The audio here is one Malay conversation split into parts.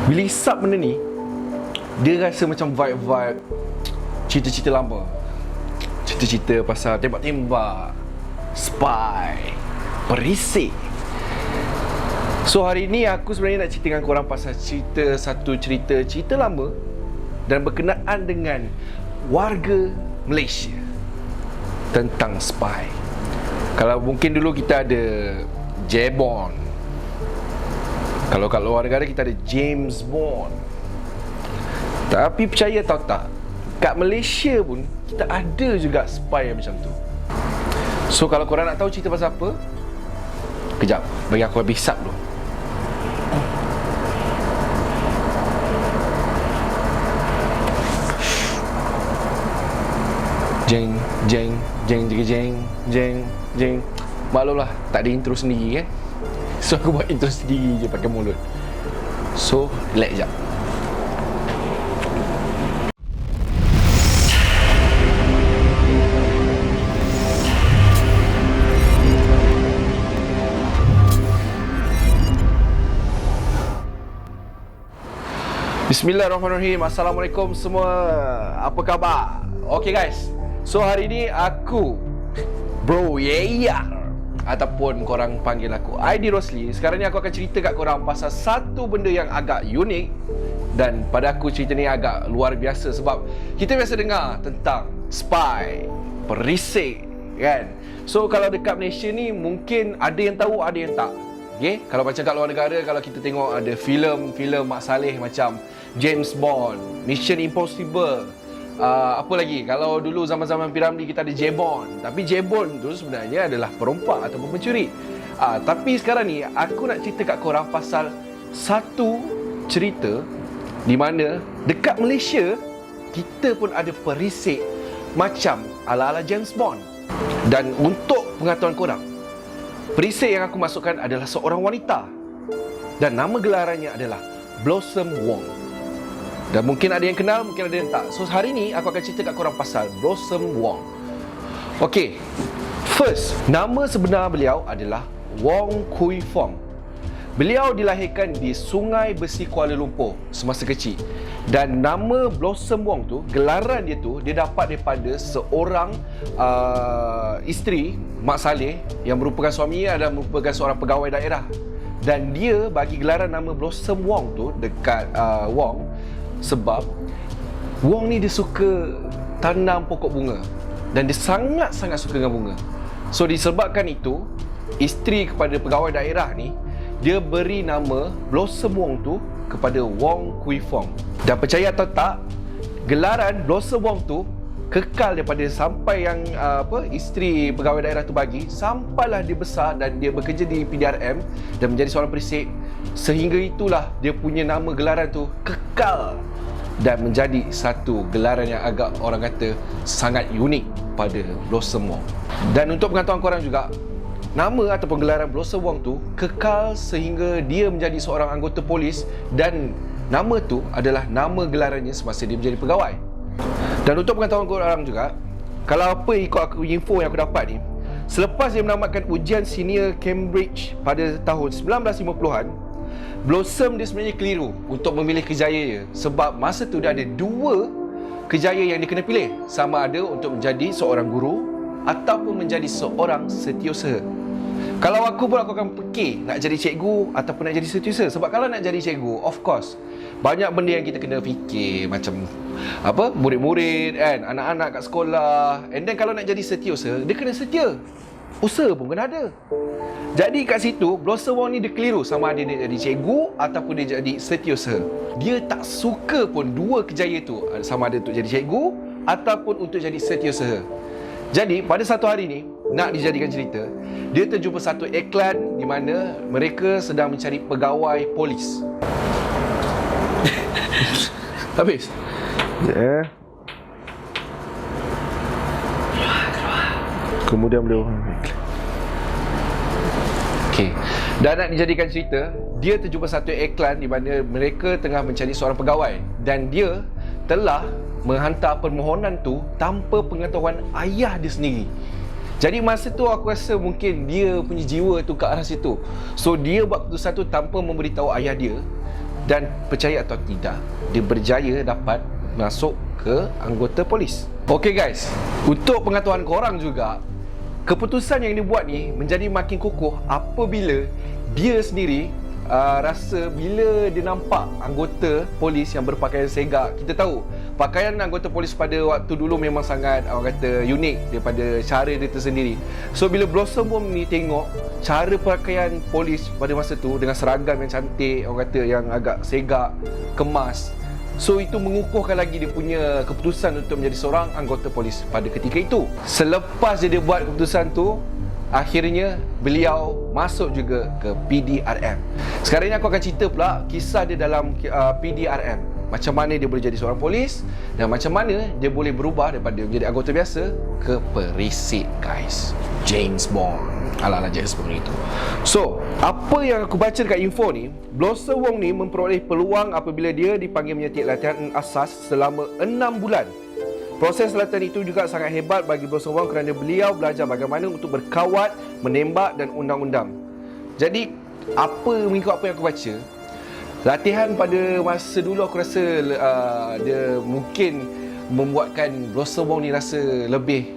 Bila hisap benda ni, dia rasa macam vibe-vibe cerita-cerita lama. Cerita-cerita pasal tembak-tembak, spy, perisik. So hari ni aku sebenarnya nak cerita dengan korang pasal satu cerita lama dan berkenaan dengan warga Malaysia tentang spy. Kalau mungkin dulu kita ada J-Bond, kalau kat luar negara kita ada James Bond. Tapi percaya atau tak, kat Malaysia pun kita ada juga spy yang macam tu. So kalau korang nak tahu cerita pasal apa, kejap, bagi aku habis hisap dulu. Jeng, jeng, jeng, jeng, jeng, jeng, jeng. Maklumlah, tak ada intro sendiri kan. So aku buat intro sendiri je pakai mulut. So, relax jap. Bismillahirrahmanirrahim. Assalamualaikum semua. Apa khabar? Okay guys, so hari ni aku Bro Year, ataupun korang panggil aku ID Rosli. Sekarang ni aku akan cerita kat korang pasal satu benda yang agak unik. Dan pada aku cerita ni agak luar biasa. Sebab kita biasa dengar tentang spy, perisik kan. So kalau dekat Malaysia ni mungkin ada yang tahu, ada yang tak. Okay? Kalau macam kat luar negara, kalau kita tengok ada filem Mak Saleh macam James Bond, Mission Impossible, apa lagi? Kalau dulu zaman-zaman Piramli kita ada J-Bond. Tapi J-Bond tu sebenarnya adalah perompak ataupun pencuri. Tapi sekarang ni aku nak cerita kat korang pasal satu cerita di mana dekat Malaysia kita pun ada perisik macam ala-ala James Bond. Dan untuk pengetahuan korang, perisik yang aku masukkan adalah seorang wanita dan nama gelarannya adalah Blossom Wong. Dan mungkin ada yang kenal, mungkin ada yang tak. So hari ni aku akan cerita kat korang pasal Blossom Wong. Okay, first, nama sebenar beliau adalah Wong Kui Fong. Beliau dilahirkan di Sungai Besi, Kuala Lumpur semasa kecil. Dan nama Blossom Wong tu, gelaran dia tu, dia dapat daripada seorang isteri Mak Saleh yang merupakan suaminya adalah merupakan seorang pegawai daerah. Dan dia bagi gelaran nama Blossom Wong tu dekat Wong sebab Wong ni dia suka tanam pokok bunga dan dia sangat-sangat suka dengan bunga. So disebabkan itu, isteri kepada pegawai daerah ni, dia beri nama Blossom Wong tu kepada Wong Kui Fong. Dan percaya atau tak, gelaran Blossom Wong tu kekal daripada sampai yang isteri pegawai daerah tu bagi, sampailah dia besar dan dia bekerja di PDRM dan menjadi seorang perisik. Sehingga itulah dia punya nama gelaran tu kekal dan menjadi satu gelaran yang agak orang kata sangat unik pada Blossom Wong. Dan untuk pengetahuan korang juga, nama ataupun gelaran Blossom Wong tu kekal sehingga dia menjadi seorang anggota polis dan nama tu adalah nama gelarannya semasa dia menjadi pegawai. Dan untuk pengetahuan korang juga, kalau apa ikut aku info yang aku dapat ni, selepas dia menamatkan ujian senior Cambridge pada tahun 1950-an, Blossom dia sebenarnya keliru untuk memilih kerjaya dia. Sebab masa tu dia ada dua kerjaya yang dia kena pilih. Sama ada untuk menjadi seorang guru ataupun menjadi seorang setiausaha. Kalau aku pun aku akan fikir nak jadi cikgu ataupun nak jadi setiausaha. Sebab kalau nak jadi cikgu, of course banyak benda yang kita kena fikir, macam murid-murid kan, anak-anak kat sekolah. And then kalau nak jadi setiausaha, dia kena setia. Usaha pun kena ada. Jadi kat situ Blossom Wong ni dia keliru sama ada dia jadi cikgu ataupun dia jadi setiausaha. Dia tak suka pun dua kerjaya tu, sama ada untuk jadi cikgu ataupun untuk jadi setiausaha. Jadi pada satu hari ni, nak dijadikan cerita, dia terjumpa satu iklan di mana mereka sedang mencari pegawai polis. Habis? Ya. Kemudian beliau okey. Dan nak dijadikan cerita, dia terjumpa satu iklan di mana mereka tengah mencari seorang pegawai dan dia telah menghantar permohonan tu tanpa pengetahuan ayah dia sendiri. Jadi masa tu aku rasa mungkin dia punya jiwa tu ke arah situ. So dia buat keputusan tu tanpa memberitahu ayah dia. Dan percaya atau tidak, dia berjaya dapat masuk ke anggota polis. Okey guys, untuk pengetahuan korang juga, keputusan yang dia buat ni menjadi makin kukuh apabila dia sendiri rasa bila dia nampak anggota polis yang berpakaian segak. Kita tahu pakaian anggota polis pada waktu dulu memang sangat orang kata unik daripada cara dia tersendiri. So bila Blossom Wong ni tengok cara pakaian polis pada masa tu dengan seragam yang cantik, orang kata yang agak segak, kemas, so itu mengukuhkan lagi dia punya keputusan untuk menjadi seorang anggota polis pada ketika itu. Selepas dia buat keputusan tu, akhirnya beliau masuk juga ke PDRM. Sekarang ni aku akan cerita pula kisah dia dalam PDRM. Macam mana dia boleh jadi seorang polis dan macam mana dia boleh berubah daripada menjadi anggota biasa ke perisik, guys. James Bond. Ala-ala James Bond itu. So, apa yang aku baca dekat info ni, Blossom Wong ni memperoleh peluang apabila dia dipanggil menyertai latihan asas selama 6 bulan. Proses latihan itu juga sangat hebat bagi Blossom Wong kerana beliau belajar bagaimana untuk berkawat, menembak dan undang-undang. Jadi, mengikut apa yang aku baca, latihan pada masa dulu aku rasa dia mungkin membuatkan Blossom Wong ni rasa lebih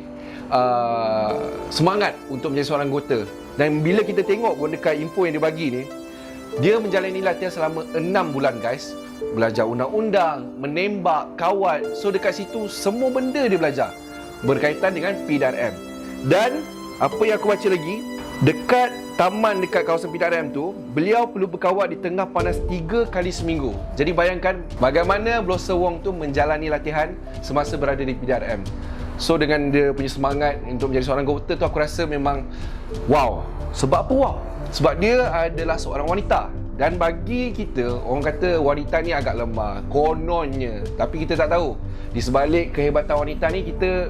semangat untuk menjadi seorang anggota. Dan bila kita tengok dekat info yang dia bagi ni, dia menjalani latihan selama 6 bulan, guys. Belajar undang-undang, menembak, kawat. So dekat situ semua benda dia belajar berkaitan dengan PDRM. Dan apa yang aku baca lagi, dekat taman dekat kawasan PDRM tu, beliau perlu berkawat di tengah panas 3 kali seminggu. Jadi bayangkan bagaimana Blossom Wong tu menjalani latihan semasa berada di PDRM. So dengan dia punya semangat untuk menjadi seorang anggota tu, aku rasa memang wow. Sebab apa wow? Sebab dia adalah seorang wanita. Dan bagi kita, orang kata wanita ni agak lemah, kononnya. Tapi kita tak tahu, di sebalik kehebatan wanita ni, kita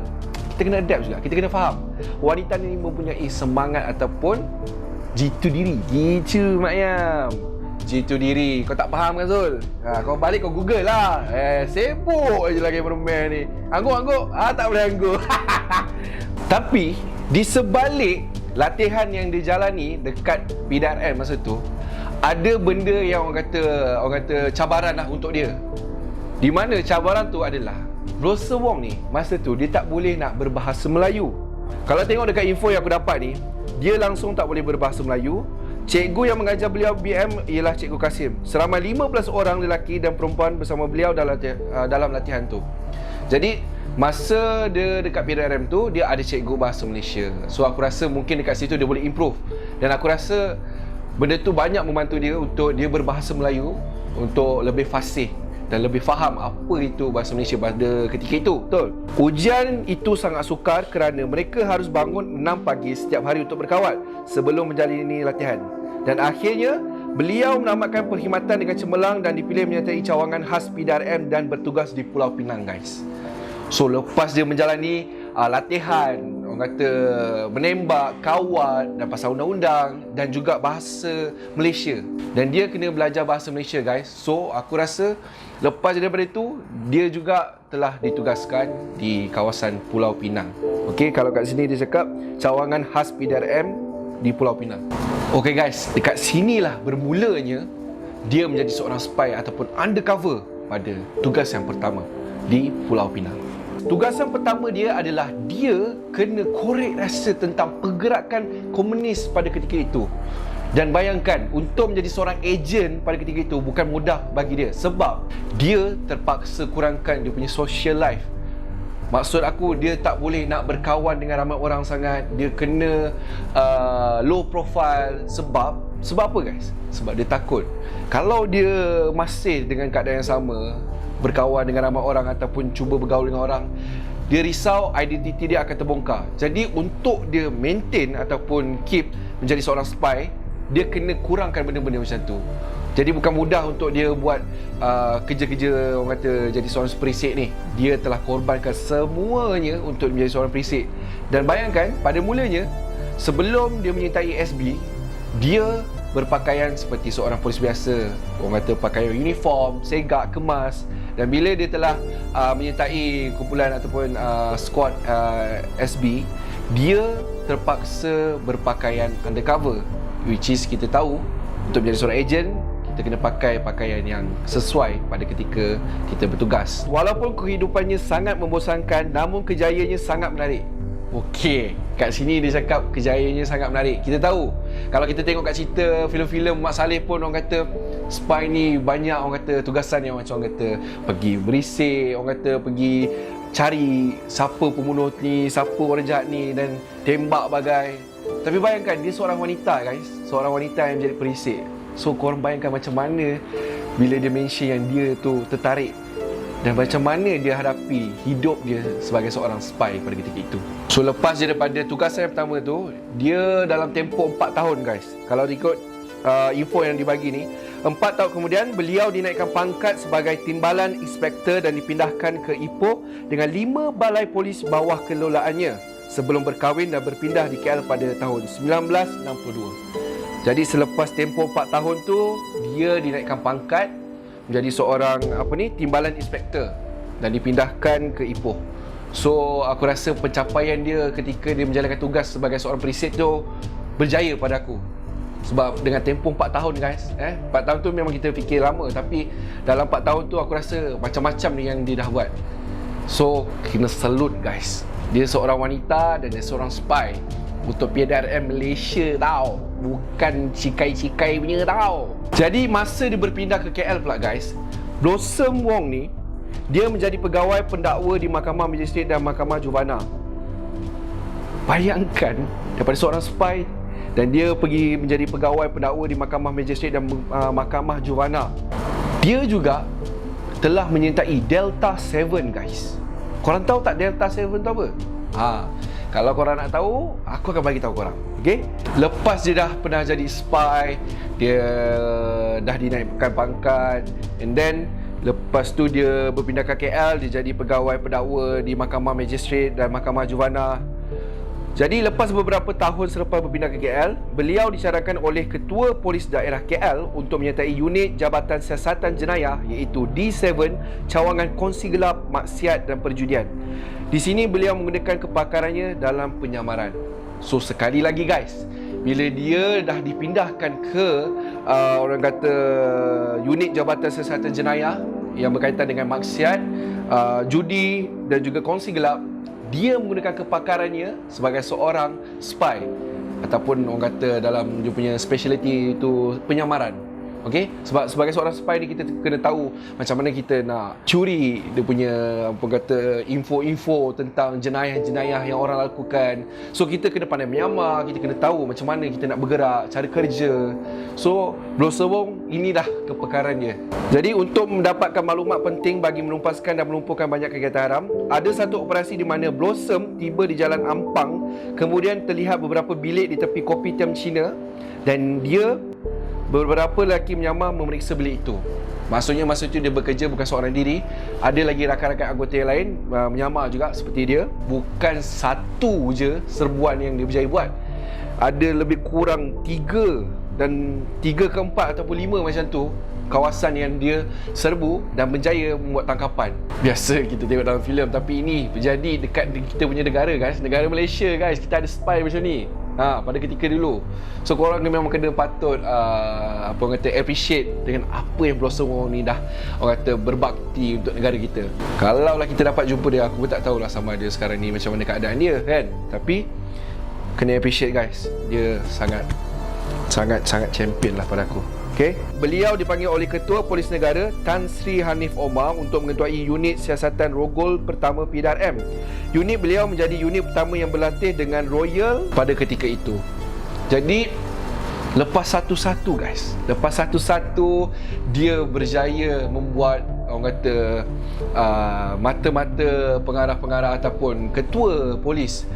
kena adapt juga. Kita kena faham wanita ni mempunyai semangat ataupun jitu diri. Gitu Mak Yam, jitu diri. Kau tak faham kan Zul? Kau balik kau google lah. Sibuk je lagi permen ni. Angguk? Tak boleh angguk. Tapi di sebalik latihan yang dijalani dekat PDRM masa tu, ada benda yang orang kata cabaran lah untuk dia. Di mana cabaran tu adalah Blossom Wong ni masa tu dia tak boleh nak berbahasa Melayu. Kalau tengok dekat info yang aku dapat ni, dia langsung tak boleh berbahasa Melayu. Cikgu yang mengajar beliau BM ialah Cikgu Kasim. Seramai 15 orang lelaki dan perempuan bersama beliau dalam latihan tu. Jadi masa dia dekat PDRM tu, dia ada cikgu bahasa Malaysia. So aku rasa mungkin dekat situ dia boleh improve. Dan aku rasa benda tu banyak membantu dia untuk dia berbahasa Melayu untuk lebih fasih dan lebih faham apa itu bahasa Malaysia pada ketika itu. Betul. Ujian itu sangat sukar kerana mereka harus bangun 6 pagi setiap hari untuk berkawat sebelum menjalani latihan. Dan akhirnya beliau menamatkan perkhidmatan dengan cemerlang dan dipilih menyertai cawangan khas PDRM dan bertugas di Pulau Pinang, guys. So lepas dia menjalani latihan, orang kata menembak, kawat dan pasal undang-undang dan juga bahasa Malaysia, dan dia kena belajar bahasa Malaysia, guys. So aku rasa lepas daripada itu, dia juga telah ditugaskan di kawasan Pulau Pinang. Okey, kalau kat sini dia cakap cawangan khas PDRM di Pulau Pinang. Okey guys, dekat sinilah bermulanya dia menjadi seorang spy ataupun undercover pada tugas yang pertama di Pulau Pinang. Tugasan pertama dia adalah dia kena korek rasa tentang pergerakan komunis pada ketika itu. Dan bayangkan, untuk menjadi seorang ejen pada ketika itu bukan mudah bagi dia, sebab dia terpaksa kurangkan dia punya social life. Maksud aku, dia tak boleh nak berkawan dengan ramai orang sangat. Dia kena low profile. Sebab apa guys? Sebab dia takut kalau dia masih dengan keadaan yang sama, berkawan dengan ramai orang ataupun cuba bergaul dengan orang, dia risau identiti dia akan terbongkar. Jadi untuk dia maintain ataupun keep menjadi seorang spy, dia kena kurangkan benda-benda macam tu. Jadi bukan mudah untuk dia buat kerja-kerja orang kata jadi seorang perisik ni. Dia telah korbankan semuanya untuk menjadi seorang perisik. Dan bayangkan, pada mulanya sebelum dia menyertai SB, dia berpakaian seperti seorang polis biasa. Orang kata pakaian uniform, segak, kemas. Dan bila dia telah menyertai kumpulan ataupun squad SB, dia terpaksa berpakaian undercover, which is kita tahu untuk menjadi seorang ejen, kita kita kena pakai pakaian yang sesuai pada ketika kita bertugas. Walaupun kehidupannya sangat membosankan, namun kejayaannya sangat menarik. Okey, kat sini dia cakap kejayaannya sangat menarik. Kita tahu, kalau kita tengok kat cerita filem-filem Mat Salleh pun orang kata spy ni banyak orang kata tugasan yang macam orang kata pergi berisik, orang kata pergi cari siapa pembunuh ni, siapa orang jahat ni dan tembak bagai. Tapi bayangkan dia seorang wanita guys, seorang wanita yang menjadi perisik. So korang bayangkan macam mana bila dia mention yang dia tu tertarik dan macam mana dia hadapi hidup dia sebagai seorang spy pada ketika itu. So lepas daripada tugasan yang pertama tu, dia dalam tempoh 4 tahun guys. Kalau ikut info yang dibagi ni, 4 tahun kemudian beliau dinaikkan pangkat sebagai timbalan inspektor dan dipindahkan ke Ipoh dengan 5 balai polis bawah kelolaannya sebelum berkahwin dan berpindah di KL pada tahun 1962. Jadi selepas tempoh 4 tahun tu, dia dinaikkan pangkat menjadi seorang timbalan inspektor dan dipindahkan ke Ipoh. So aku rasa pencapaian dia ketika dia menjalankan tugas sebagai seorang perisik tu berjaya pada aku. Sebab dengan tempoh 4 tahun guys, 4 tahun tu memang kita fikir lama, tapi dalam 4 tahun tu aku rasa macam-macam ni yang dia dah buat. So kena salute guys. Dia seorang wanita dan dia seorang spy untuk PDRM Malaysia tau, bukan cikai-cikai punya tau. Jadi masa dia berpindah ke KL pula guys, Blossom Wong ni dia menjadi pegawai pendakwa di Mahkamah Magistrate dan Mahkamah Juvana. Bayangkan daripada seorang spy dan dia pergi menjadi pegawai pendakwa di Mahkamah Magistrate dan Mahkamah Juvana. Dia juga telah menyertai Delta 7 guys. Korang tahu tak Delta 7 tu apa? Kalau korang nak tahu, aku akan bagi tahu korang. Okey? Lepas dia dah pernah jadi spy, dia dah dinaikkan pangkat, and then lepas tu dia berpindah ke KL, dia jadi pegawai pendakwa di Mahkamah Magistrate dan Mahkamah Juvana. Jadi lepas beberapa tahun selepas berpindah ke KL, beliau dicadangkan oleh Ketua Polis Daerah KL untuk menyertai unit Jabatan Siasatan Jenayah iaitu D7 Cawangan Kongsi Gelap, Maksiat dan Perjudian. Di sini beliau menggunakan kepakarannya dalam penyamaran. So sekali lagi guys, bila dia dah dipindahkan ke orang kata unit Jabatan Siasatan Jenayah yang berkaitan dengan maksiat, judi dan juga kongsi gelap, dia menggunakan kepakarannya sebagai seorang spy ataupun orang kata dalam dia punya speciality itu penyamaran. Okey, sebab sebagai seorang spy ni kita kena tahu macam mana kita nak curi dia punya apa kata info-info tentang jenayah-jenayah yang orang lakukan. So kita kena pandai menyamar, kita kena tahu macam mana kita nak bergerak, cara kerja. So Blossom Wong ini dah kepakaran dia. Jadi untuk mendapatkan maklumat penting bagi menumpaskan dan melumpuhkan banyak kegiatan haram, ada satu operasi di mana Blossom tiba di Jalan Ampang, kemudian terlihat beberapa bilik di tepi Kopitiam Cina dan dia beberapa lelaki menyamar memeriksa bilik itu. Maksudnya masa itu dia bekerja bukan seorang diri, ada lagi rakan-rakan anggota yang lain menyamar juga seperti dia. Bukan satu je serbuan yang dia berjaya buat, ada lebih kurang 3 dan 3 ke 4 ataupun 5 macam tu kawasan yang dia serbu dan berjaya membuat tangkapan. Biasa kita tengok dalam filem, tapi ini berjadi dekat kita punya negara guys, negara Malaysia guys. Kita ada spy macam ni pada ketika dulu. So korang ni memang kena patut apa orang kata appreciate dengan apa yang Blossom Wong ni dah orang kata berbakti untuk negara kita. Kalau lah kita dapat jumpa dia, aku pun tak tahulah sama dia sekarang ni macam mana keadaan dia kan. Tapi kena appreciate guys, dia sangat champion lah pada aku. Okay. Beliau dipanggil oleh Ketua Polis Negara Tan Sri Hanif Omar untuk mengetuai unit siasatan Rogol pertama PDRM. Unit beliau menjadi unit pertama yang berlatih dengan Royal pada ketika itu. Jadi lepas satu-satu guys, lepas satu-satu dia berjaya membuat orang kata mata-mata pengarah-pengarah ataupun ketua polis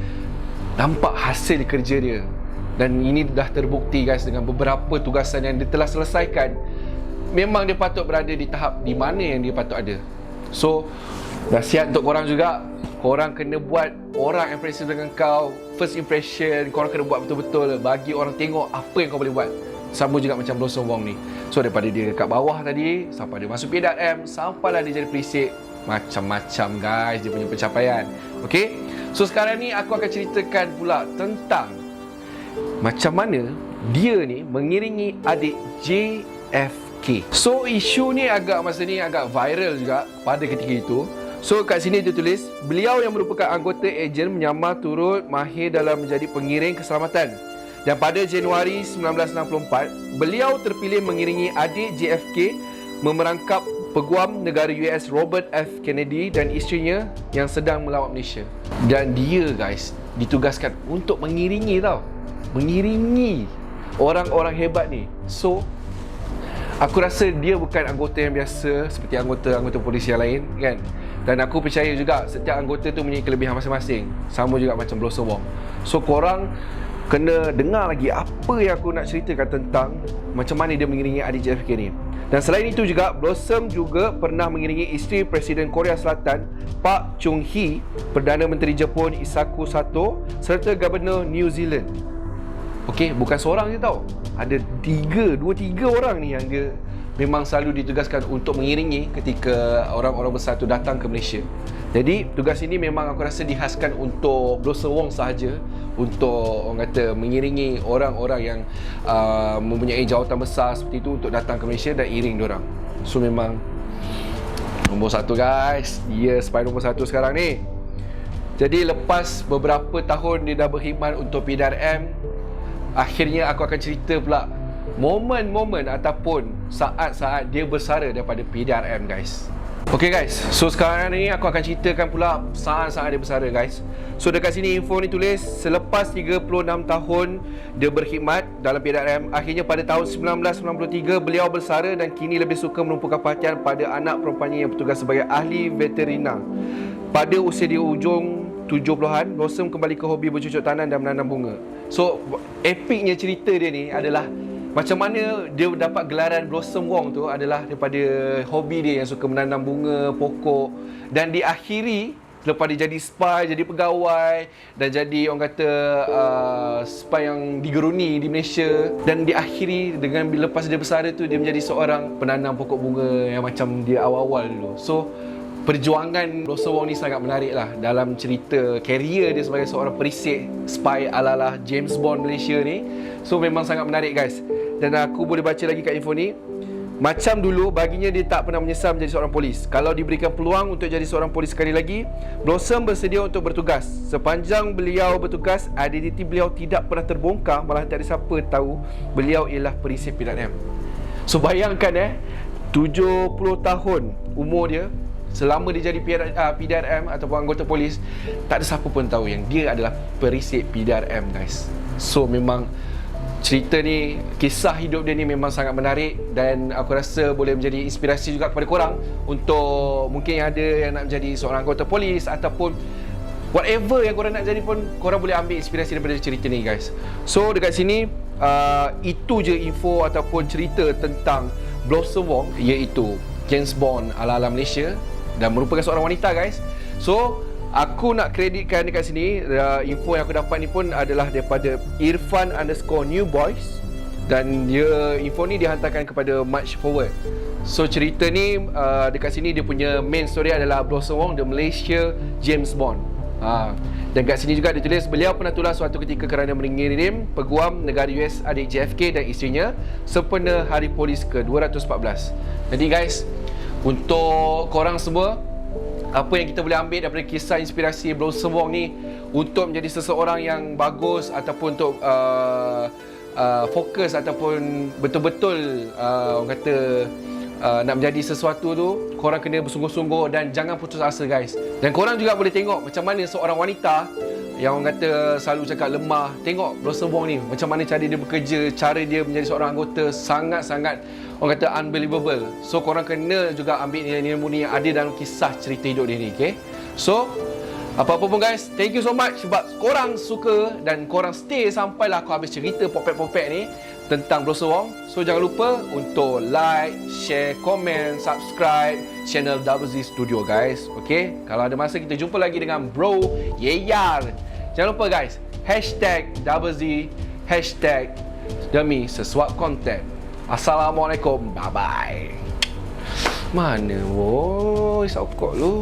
nampak hasil kerja dia. Dan ini dah terbukti guys dengan beberapa tugasan yang dia telah selesaikan. Memang dia patut berada di tahap di mana yang dia patut ada. So nasihat untuk korang juga, korang kena buat orang impressive dengan kau. First impression korang kena buat betul-betul bagi orang tengok apa yang kau boleh buat. Sama juga macam Blossom Wong ni. So daripada dia kat bawah tadi sampai dia masuk PDRM, sampailah dia jadi perisik, macam-macam guys dia punya pencapaian. Okay, so sekarang ni aku akan ceritakan pula tentang macam mana dia ni mengiringi adik JFK JFK. So isu ni masa ni agak viral juga pada ketika itu. So kat sini dia tulis, beliau yang merupakan anggota ejen menyamar turut mahir dalam menjadi pengiring keselamatan. Dan pada Januari 1964, beliau terpilih mengiringi adik JFK memerangkap Peguam Negara US Robert F. Kennedy dan isterinya yang sedang melawat Malaysia. Dan dia guys ditugaskan untuk mengiringi mengiringi orang-orang hebat ni. So aku rasa dia bukan anggota yang biasa seperti anggota polis yang lain kan. Dan aku percaya juga setiap anggota tu mempunyai kelebihan masing-masing. Sama juga macam Blossom Wong. So korang kena dengar lagi apa yang aku nak ceritakan tentang macam mana dia mengiringi adik JFK ni. Dan selain itu juga, Blossom juga pernah mengiringi isteri Presiden Korea Selatan Park Chung-hee, Perdana Menteri Jepun Isaku Sato serta Gubernur New Zealand. Okey, bukan seorang je tau. Ada 2-3 orang ni yang dia memang selalu ditugaskan untuk mengiringi ketika orang-orang besar tu datang ke Malaysia. Jadi tugas ini memang aku rasa dihaskan untuk Blossom Wong sahaja, untuk orang kata mengiringi orang-orang yang mempunyai jawatan besar seperti itu untuk datang ke Malaysia dan iring diorang. So memang nombor 1 guys, dia spy nombor 1 sekarang ni. Jadi lepas beberapa tahun dia dah berkhidmat untuk PDRM, akhirnya aku akan cerita pula momen-momen ataupun saat-saat dia bersara daripada PDRM guys. Okay guys, so sekarang ni aku akan ceritakan pula saat-saat dia bersara guys. So dekat sini info ni tulis, selepas 36 tahun dia berkhidmat dalam PDRM, akhirnya pada tahun 1993 beliau bersara dan kini lebih suka menumpukan perhatian pada anak perempuannya yang bertugas sebagai ahli veterina. Pada usia di ujung 70-an, Blossom kembali ke hobi bercucuk tanam dan menanam bunga. So epicnya cerita dia ni adalah macam mana dia dapat gelaran Blossom Wong tu adalah daripada hobi dia yang suka menanam bunga, pokok. Dan diakhiri lepas dia jadi spy, jadi pegawai dan jadi orang kata spy yang digeruni di Malaysia. Dan diakhiri dengan lepas dia bersara tu dia menjadi seorang penanam pokok bunga yang macam dia awal-awal dulu. So perjuangan Blossom Wong ni sangat menarik lah dalam cerita career dia sebagai seorang perisik spy ala-ala James Bond Malaysia ni. So memang sangat menarik guys. Dan aku boleh baca lagi kat info ni, macam dulu baginya dia tak pernah menyesal menjadi seorang polis. Kalau diberikan peluang untuk jadi seorang polis sekali lagi, Blossom bersedia untuk bertugas. Sepanjang beliau bertugas, identiti beliau tidak pernah terbongkar, malah tak ada siapa tahu beliau ialah perisik PDRM. So bayangkan 70 tahun umur dia, selama dia jadi PDRM ataupun anggota polis, tak ada siapa pun tahu yang dia adalah perisik PDRM guys. So memang cerita ni, kisah hidup dia ni memang sangat menarik dan aku rasa boleh menjadi inspirasi juga kepada korang untuk mungkin yang ada yang nak menjadi seorang anggota polis ataupun whatever yang korang nak jadi pun, korang boleh ambil inspirasi daripada cerita ni guys. So dekat sini itu je info ataupun cerita tentang Blossom Wong, iaitu James Bond ala-ala Malaysia dan merupakan seorang wanita guys. So aku nak kreditkan dekat sini, info yang aku dapat ni pun adalah daripada Irfan_Newboys dan info ni dihantarkan kepada March Forward. So cerita ni dekat sini dia punya main story adalah Blossom Wong, the Malaysia James Bond. Dan kat sini juga ditulis beliau pernah tular suatu ketika kerana mengirim Peguam Negara US adik JFK dan isterinya sempena Hari Polis ke-214. Jadi guys, untuk korang semua, apa yang kita boleh ambil daripada kisah inspirasi Blossom Wong ni untuk menjadi seseorang yang bagus ataupun untuk fokus ataupun betul-betul orang kata nak menjadi sesuatu tu, korang kena bersungguh-sungguh dan jangan putus asa guys. Dan korang juga boleh tengok macam mana seorang wanita yang orang kata selalu cakap lemah, tengok Blossom Wong ni macam mana cara dia bekerja, cara dia menjadi seorang anggota sangat-sangat orang kata unbelievable. So korang kena juga ambil nilai-nilai murni yang ada dalam kisah cerita hidup dia ni, okay? So apa-apa pun guys, thank you so much sebab korang suka dan korang stay sampailah aku habis cerita popek-popek ni tentang Blossom Wong. So jangan lupa untuk like, share, komen, subscribe channel Double Z Studio guys. Okay, kalau ada masa kita jumpa lagi dengan Bro Yeyar. Jangan lupa guys, #Double Z, demi sesuap konten. Assalamualaikum, bye bye. Mana boy, sokok lu.